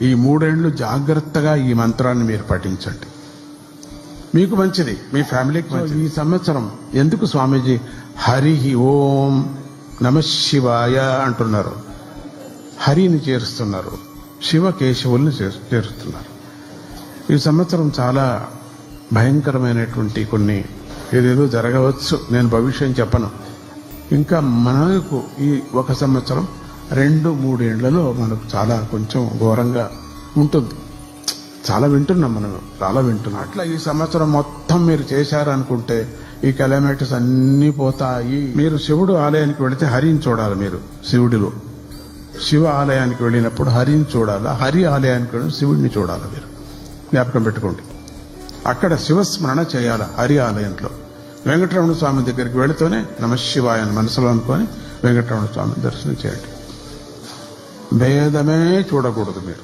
ఈ 3 ఏళ్ళు జాగ్రత్తగా ఈ మంత్రాన్ని మీరు పఠించండి. మీకు మంచిది, మీ ఫ్యామిలీకి మంచిది. ఈ సంవత్సరం ఎందుకు స్వామీజీ హరి ఓం నమ శివాయ అంటున్నారు? హరిని చేరుస్తున్నారు, శివకేశవుల్ని చేరుస్తున్నారు. ఈ సంవత్సరం చాలా భయంకరమైనటువంటి కొన్ని ఏదేదో జరగవచ్చు, నేను భవిష్యం చెప్పను. ఇంకా మనకు ఈ 1 సంవత్సరం 2-3 ఏళ్లలో మనకు చాలా కొంచెం ఘోరంగా ఉంటుంది. చాలా వింటున్నాం, మనం చాలా వింటున్నాం. అట్లా ఈ సంవత్సరం మొత్తం మీరు చేశారనుకుంటే ఈ కెలమిటీస్ అన్నీ పోతాయి. మీరు శివుడు ఆలయానికి వెళితే హరిని చూడాలి. మీరు శివుడిలో శివ ఆలయానికి వెళ్ళినప్పుడు హరిని చూడాలి, హరి ఆలయానికి వెళ్ళి శివుడిని చూడాలి. మీరు జ్ఞాపకం పెట్టుకోండి. అక్కడ శివస్మరణ చేయాలి. హరి ఆలయంలో వెంకటరమణ స్వామి దగ్గరికి వెళితేనే నమశివాయ అని మనసులో అనుకొని వెంకటరమణ స్వామి దర్శనం చేయండి. భేదమే చూడకూడదు మీరు.